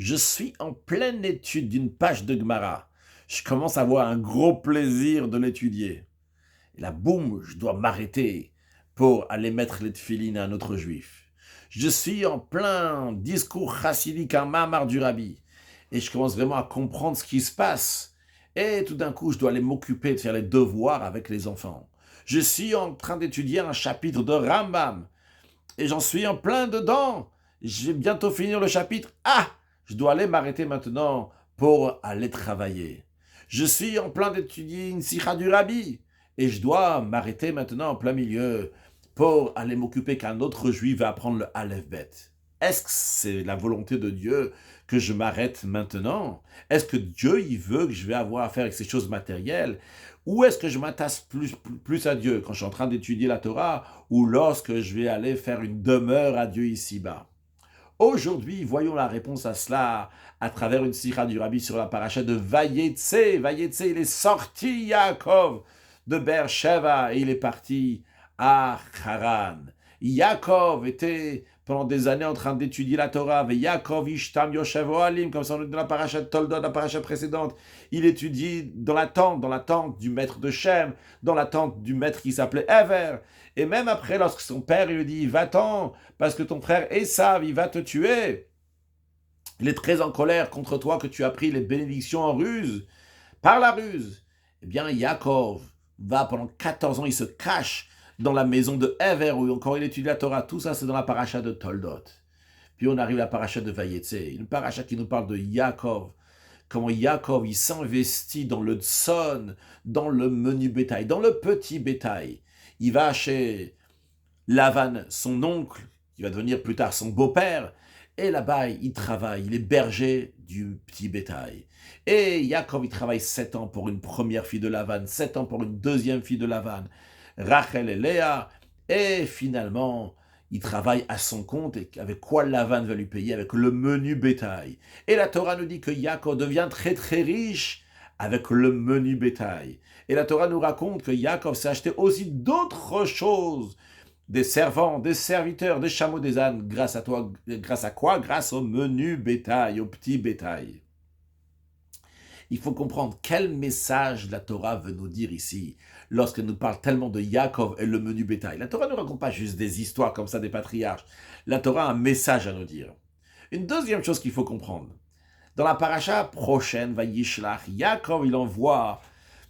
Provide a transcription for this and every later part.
Je suis en pleine étude d'une page de Gemara. Je commence à avoir un gros plaisir de l'étudier. Et là, boum, je dois m'arrêter pour aller mettre les tefilines à un autre juif. Je suis en plein discours chassidique, un mamar du rabbi. Et je commence vraiment à comprendre ce qui se passe. Et tout d'un coup, je dois aller m'occuper de faire les devoirs avec les enfants. Je suis en train d'étudier un chapitre de Rambam. Et j'en suis en plein dedans. Je vais bientôt finir le chapitre. Ah, je dois aller m'arrêter maintenant pour aller travailler. Je suis en plein d'étudier une sikha du rabbi. Et je dois m'arrêter maintenant en plein milieu pour aller m'occuper qu'un autre juif va apprendre le Aleph Bet. Est-ce que c'est la volonté de Dieu que je m'arrête maintenant? Est-ce que Dieu, il veut que je vais avoir affaire avec ces choses matérielles? Ou est-ce que je m'attache plus à Dieu quand je suis en train d'étudier la Torah ou lorsque je vais aller faire une demeure à Dieu ici-bas? Aujourd'hui, voyons la réponse à cela à travers une sikha du rabbi sur la paracha de Vayetse. Vayetse, il est sorti, Yaakov, de Beersheva et il est parti à Haran. Yaakov était pendant des années en train d'étudier la Torah. Yaakov ishtam yoshev ohalim, comme ça on dit dans la paracha de Toldot, la paracha précédente. Il étudie dans la tente du maître de Shem, dans la tente du maître qui s'appelait Ever. Et même après, lorsque son père lui dit « Va-t'en, parce que ton frère Esav, il va te tuer. Il est très en colère contre toi que tu as pris les bénédictions en ruse, par la ruse. » Eh bien, Yaakov va pendant 14 ans, il se cache dans la maison de Ever, où encore il étudie la Torah. Tout ça, c'est dans la paracha de Toldot. Puis on arrive à la paracha de Vayetse, une paracha qui nous parle de Yaakov. Comment Yaakov, il s'investit dans le tson, dans le menu bétail, dans le petit bétail. Il va chez Lavan, son oncle, qui va devenir plus tard son beau-père, et là-bas, il travaille, il est berger du petit bétail. Et Yaakov, il travaille 7 ans pour une première fille de Lavan, 7 ans pour une deuxième fille de Lavan, Rachel et Léa, et finalement, il travaille à son compte, et avec quoi Lavan va lui payer? Avec le menu bétail. Et la Torah nous dit que Yaakov devient très très riche avec le menu bétail. Et la Torah nous raconte que Yaakov s'est acheté aussi d'autres choses, des servants, des serviteurs, des chameaux, des ânes, grâce à toi, grâce à quoi? Grâce au menu bétail, au petit bétail. Il faut comprendre quel message la Torah veut nous dire ici, lorsqu'elle nous parle tellement de Yaakov et le menu bétail. La Torah ne raconte pas juste des histoires comme ça des patriarches. La Torah a un message à nous dire. Une deuxième chose qu'il faut comprendre. Dans la paracha prochaine, Vayishlach, Yaakov, il envoie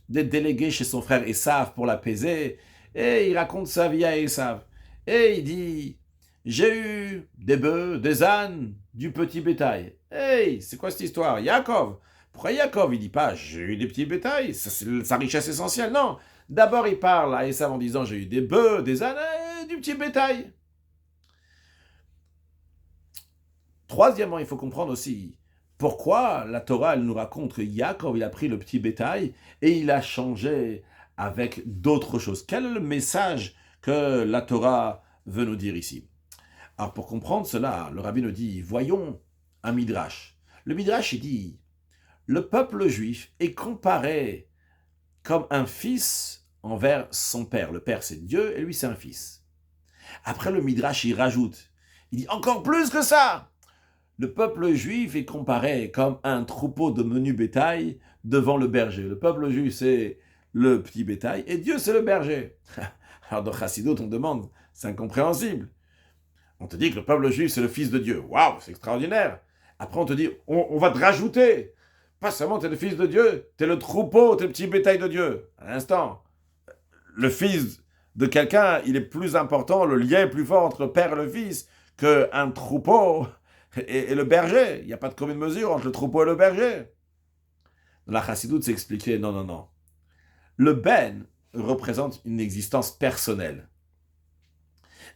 des délégués chez son frère Esav pour l'apaiser, et il raconte sa vie à Esav. Et il dit, j'ai eu des bœufs, des ânes, du petit bétail. Hey, c'est quoi cette histoire? Yaakov. Pourquoi Yaakov, il dit pas, j'ai eu des petits bétails, ça, c'est sa richesse essentielle. Non, d'abord il parle à Esav en disant, j'ai eu des bœufs, des ânes et du petit bétail. Troisièmement, il faut comprendre aussi pourquoi la Torah, elle nous raconte que Yaakov, il a pris le petit bétail et il a changé avec d'autres choses. Quel est le message que la Torah veut nous dire ici? Alors pour comprendre cela, le rabbi nous dit, voyons un midrash. Le midrash, il dit, le peuple juif est comparé comme un fils envers son père. Le père, c'est Dieu et lui, c'est un fils. Après, le midrash, il rajoute, il dit encore plus que ça. Le peuple juif est comparé comme un troupeau de menu bétail devant le berger. Le peuple juif, c'est le petit bétail, et Dieu, c'est le berger. Alors, dans Chassidut, on demande, c'est incompréhensible. On te dit que le peuple juif, c'est le fils de Dieu. Waouh, c'est extraordinaire. Après, on te dit, on va te rajouter. Pas seulement t'es le fils de Dieu, t'es le troupeau, t'es le petit bétail de Dieu. À l'instant, le fils de quelqu'un, il est plus important, le lien est plus fort entre le père et le fils qu'un troupeau et le berger. Il n'y a pas de commune mesure entre le troupeau et le berger. Dans la Chassidoute, c'est expliqué, non, non, non. Le ben représente une existence personnelle.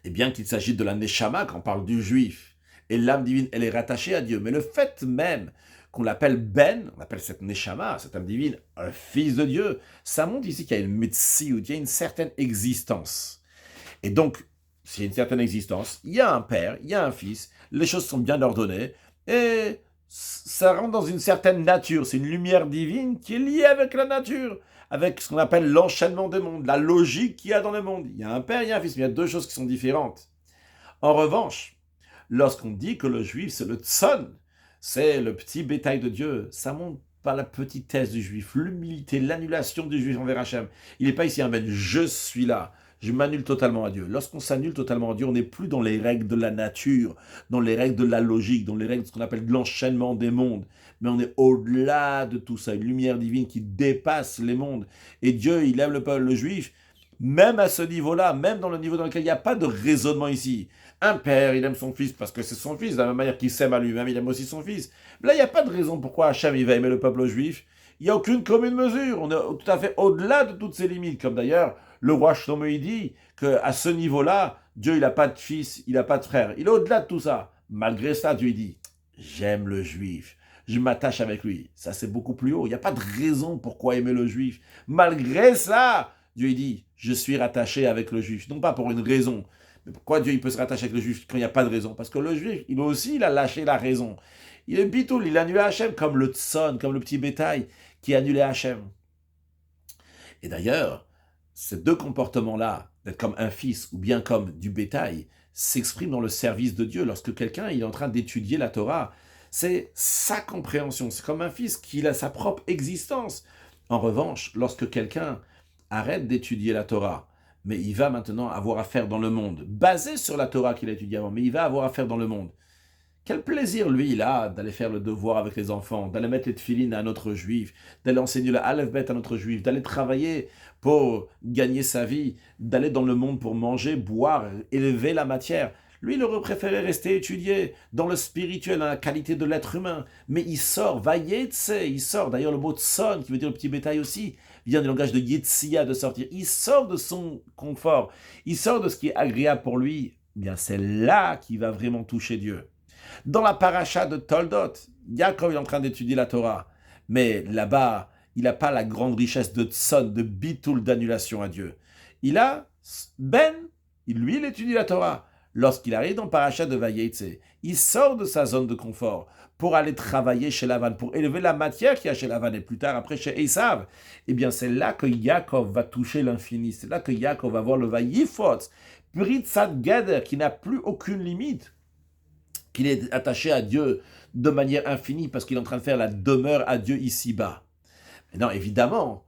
Et bien qu'il s'agisse de la neshama, quand on parle du juif, et l'âme divine, elle est rattachée à Dieu, mais le fait même qu'on l'appelle ben, on appelle cette neshama, cette âme divine, un fils de Dieu, ça montre ici qu'il y a une metsiout, il y a une certaine existence. Et donc, s'il y a une certaine existence, il y a un père, il y a un fils, les choses sont bien ordonnées, et ça rentre dans une certaine nature. C'est une lumière divine qui est liée avec la nature, avec ce qu'on appelle l'enchaînement des mondes, la logique qu'il y a dans le monde. Il y a un père, il y a un fils, mais il y a deux choses qui sont différentes. En revanche, lorsqu'on dit que le juif, c'est le tson, c'est le petit bétail de Dieu. Ça montre par la petitesse du juif, l'humilité, l'annulation du juif envers Hachem. Il n'est pas ici un ben, je suis là. Je m'annule totalement à Dieu. Lorsqu'on s'annule totalement à Dieu, on n'est plus dans les règles de la nature, dans les règles de la logique, dans les règles de ce qu'on appelle l'enchaînement des mondes. Mais on est au-delà de tout ça, une lumière divine qui dépasse les mondes. Et Dieu, il aime le peuple juif, même à ce niveau-là, même dans le niveau dans lequel il n'y a pas de raisonnement ici. Un père, il aime son fils parce que c'est son fils, de la même manière qu'il s'aime à lui-même, il aime aussi son fils. Là, il n'y a pas de raison pourquoi Hachem il va aimer le peuple juif. Il n'y a aucune commune mesure. On est tout à fait au-delà de toutes ces limites. Comme d'ailleurs, le roi Shlomo il dit qu'à ce niveau-là, Dieu il n'a pas de fils, il n'a pas de frère. Il est au-delà de tout ça. Malgré ça, Dieu il dit, j'aime le juif. Je m'attache avec lui. Ça, c'est beaucoup plus haut. Il n'y a pas de raison pourquoi aimer le juif. Malgré ça, Dieu il dit, je suis rattaché avec le juif. Non pas pour une raison. Mais pourquoi Dieu il peut se rattacher avec le juif quand il n'y a pas de raison? Parce que le juif, il aussi, il a lâché la raison. Il est bitoul, il a annulé Hachem comme le tson, comme le petit bétail qui a annulé Hachem. Et d'ailleurs, ces deux comportements-là, d'être comme un fils ou bien comme du bétail, s'expriment dans le service de Dieu. Lorsque quelqu'un il est en train d'étudier la Torah, c'est sa compréhension. C'est comme un fils qui a sa propre existence. En revanche, lorsque quelqu'un arrête d'étudier la Torah, mais il va maintenant avoir affaire dans le monde, basé sur la Torah qu'il a étudiée avant, mais il va avoir affaire dans le monde. Quel plaisir, lui, il a d'aller faire le devoir avec les enfants, d'aller mettre les tefilines à un autre juif, d'aller enseigner le Aleph-Bet à un autre juif, d'aller travailler pour gagner sa vie, d'aller dans le monde pour manger, boire, élever la matière. Lui, il aurait préféré rester étudier dans le spirituel, dans la qualité de l'être humain. Mais il sort, va yetse, il sort. D'ailleurs, le mot tson, qui veut dire le petit bétail aussi, vient du langage de yetsia, de sortir. Il sort de son confort, il sort de ce qui est agréable pour lui. Eh bien, c'est là qu'il va vraiment toucher Dieu. Dans la paracha de Toldot, Yaakov est en train d'étudier la Torah. Mais là-bas, il n'a pas la grande richesse de tson, de bitoul, d'annulation à Dieu. Il a lui, il étudie la Torah. Lorsqu'il arrive dans le paracha de Vayetse, il sort de sa zone de confort pour aller travailler chez Lavan, pour élever la matière qu'il y a chez Lavan et plus tard après chez Esav. Eh bien, c'est là que Yaakov va toucher l'infini. C'est là que Yaakov va voir le Vayifot, Britzat Gader, qui n'a plus aucune limite, qu'il est attaché à Dieu de manière infinie parce qu'il est en train de faire la demeure à Dieu ici-bas. Mais non, évidemment,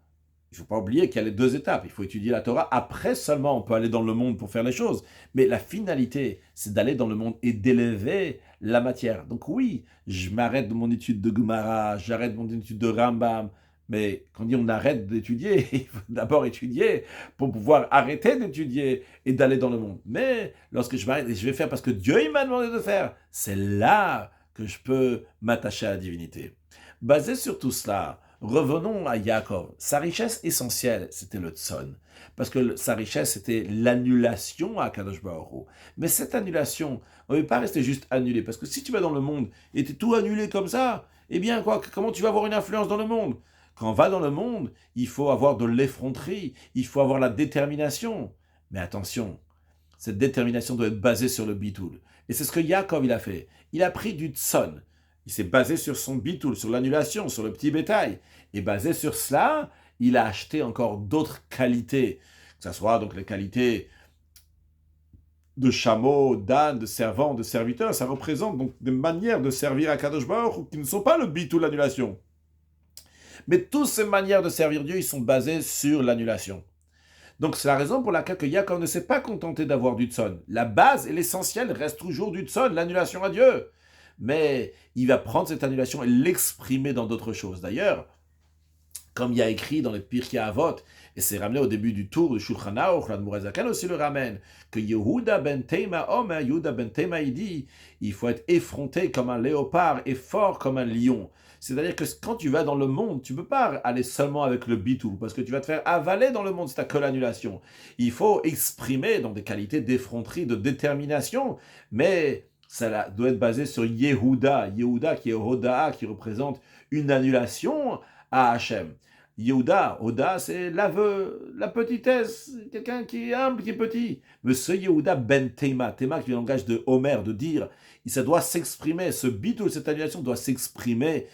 il ne faut pas oublier qu'il y a les deux étapes. Il faut étudier la Torah. Après seulement, on peut aller dans le monde pour faire les choses. Mais la finalité, c'est d'aller dans le monde et d'élever la matière. Donc oui, je m'arrête de mon étude de Gemara, j'arrête de mon étude de Rambam. Mais quand on dit on arrête d'étudier, il faut d'abord étudier pour pouvoir arrêter d'étudier et d'aller dans le monde. Mais lorsque je m'arrête et je vais faire parce que Dieu il m'a demandé de faire, c'est là que je peux m'attacher à la divinité. Basé sur tout cela, revenons à Yaakov. Sa richesse essentielle, c'était le tson. Parce que sa richesse, c'était l'annulation à Kadosh Baruch Hu. Mais cette annulation, on ne veut pas rester juste annulé. Parce que si tu vas dans le monde et tu es tout annulé comme ça, eh bien, quoi, comment tu vas avoir une influence dans le monde? Quand on va dans le monde, il faut avoir de l'effronterie, il faut avoir la détermination. Mais attention, cette détermination doit être basée sur le bitoul. Et c'est ce que Yaakov il a fait. Il a pris du tson. Il s'est basé sur son bitoul, sur l'annulation, sur le petit bétail. Et basé sur cela, il a acheté encore d'autres qualités. Que ce soit donc les qualités de chameau, d'âne, de servant, de serviteur. Ça représente donc des manières de servir à Kadosh Baruch Hu qui ne sont pas le bitoul, l'annulation. Mais toutes ces manières de servir Dieu, ils sont basées sur l'annulation. Donc c'est la raison pour laquelle que Yaakov ne s'est pas contenté d'avoir du tson. La base et l'essentiel reste toujours du tson, l'annulation à Dieu. Mais il va prendre cette annulation et l'exprimer dans d'autres choses. D'ailleurs, comme il y a écrit dans les Pirkei Avot, et c'est ramené au début du tour de Shulchan Aruch, l'Admor HaZaken aussi le ramène, que Yehuda ben Tema Omer, Yehuda ben Tema il dit, il faut être effronté comme un léopard et fort comme un lion. C'est-à-dire que quand tu vas dans le monde, tu ne peux pas aller seulement avec le bitou, parce que tu vas te faire avaler dans le monde si tu n'as que l'annulation. Il faut exprimer donc des qualités d'effronterie, de détermination, mais ça doit être basé sur Yehuda. Yehuda qui est Hodaa, qui représente une annulation à Hachem. Yehuda, Oda, c'est l'aveu, la petitesse, quelqu'un qui est humble, qui est petit. Mais ce Yehuda ben Tema, Tema qui est le langage de Homer, de dire, ça doit s'exprimer, ce bitou, cette annulation doit s'exprimer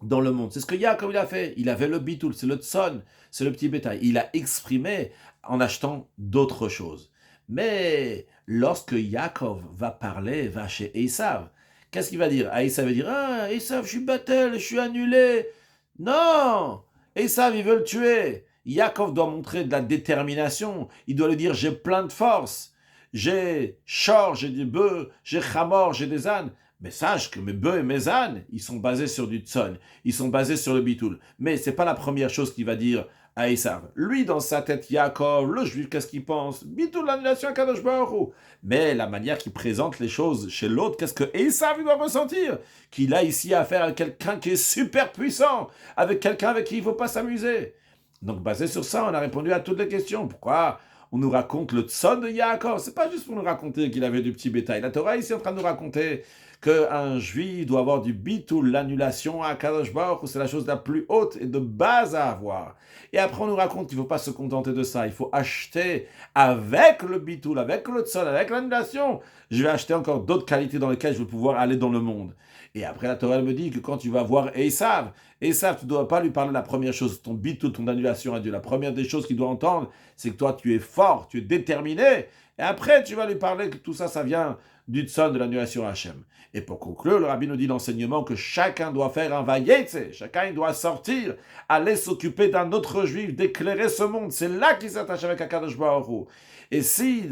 dans le monde. C'est ce que Yaakov il a fait. Il avait le bitoul, c'est le tson, c'est le petit bétail. Il a exprimé en achetant d'autres choses. Mais lorsque Yaakov va parler, va chez Esav, Qu'est-ce qu'il va dire? Ah, Esav va dire, ah, Esav, je suis battel, je suis annulé. Non! Esav, il veut le tuer. Yaakov doit montrer de la détermination. Il doit lui dire, j'ai plein de force. J'ai Shor, j'ai des bœufs, j'ai Chamor, j'ai des ânes. Mais sache que mes bœufs et mes ânes, ils sont basés sur du tson. Ils sont basés sur le bitoul. Mais c'est pas la première chose qu'il va dire à Esav. Lui, dans sa tête, Yaakov, le juif, qu'est-ce qu'il pense? Bitoul, l'annulation à Kadosh Baruch Hu. Mais la manière qu'il présente les choses chez l'autre, qu'est-ce que Esav doit ressentir? Qu'il a ici affaire à quelqu'un qui est super puissant, avec quelqu'un avec qui il ne faut pas s'amuser. Donc, basé sur ça, on a répondu à toutes les questions. Pourquoi on nous raconte le tson de Yaakov? C'est pas juste pour nous raconter qu'il avait du petit bétail. La Torah ici est en train de nous raconter qu'un juif doit avoir du bitoul, l'annulation à Kadosh Baruch Hu, c'est la chose la plus haute et de base à avoir. Et après, on nous raconte qu'il ne faut pas se contenter de ça. Il faut acheter avec le bitoul, avec le tson, avec l'annulation. Je vais acheter encore d'autres qualités dans lesquelles je vais pouvoir aller dans le monde. Et après, la Torah me dit que quand tu vas voir Esav, tu ne dois pas lui parler de la première chose, ton bitoul, ton annulation à Dieu. La première des choses qu'il doit entendre, c'est que toi, tu es fort, tu es déterminé. Et après, tu vas lui parler que tout ça, ça vient du tson, de l'annulation à Hachem. Et pour conclure, le rabbi nous dit l'enseignement que chacun doit faire un vayetze, chacun il doit sortir, aller s'occuper d'un autre juif, d'éclairer ce monde. C'est là qu'il s'attache avec Akadosh Baruch Hu. Et si,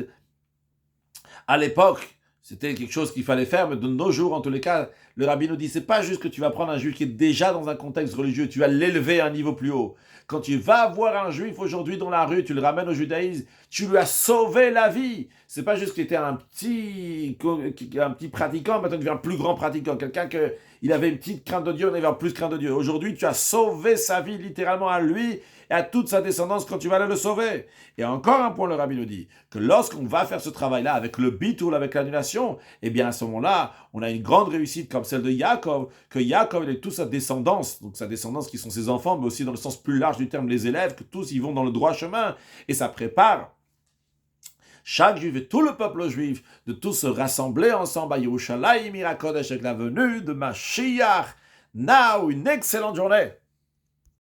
à l'époque, c'était quelque chose qu'il fallait faire, mais de nos jours, en tous les cas, le rabbi nous dit, c'est pas juste que tu vas prendre un juif qui est déjà dans un contexte religieux, tu vas l'élever à un niveau plus haut. Quand tu vas voir un juif aujourd'hui dans la rue, tu le ramènes au judaïsme, tu lui as sauvé la vie. C'est pas juste qu'il était un petit pratiquant, maintenant il devient un plus grand pratiquant. Quelqu'un il avait une petite crainte de Dieu, on avait plus crainte de Dieu. Aujourd'hui, tu as sauvé sa vie littéralement à lui et à toute sa descendance quand tu vas aller le sauver. Et encore un point, le rabbi nous dit, que lorsqu'on va faire ce travail-là avec le bitoul, avec l'annulation, eh bien à ce moment-là, on a une grande réussite comme celle de Yaakov, que Yaakov il est toute sa descendance, donc sa descendance qui sont ses enfants, mais aussi dans le sens plus large du terme, les élèves, que tous ils vont dans le droit chemin, et ça prépare chaque juif et tout le peuple juif de tous se rassembler ensemble à Yerushalayim, Irakodesh, avec la venue de Mashiach. Now, une excellente journée.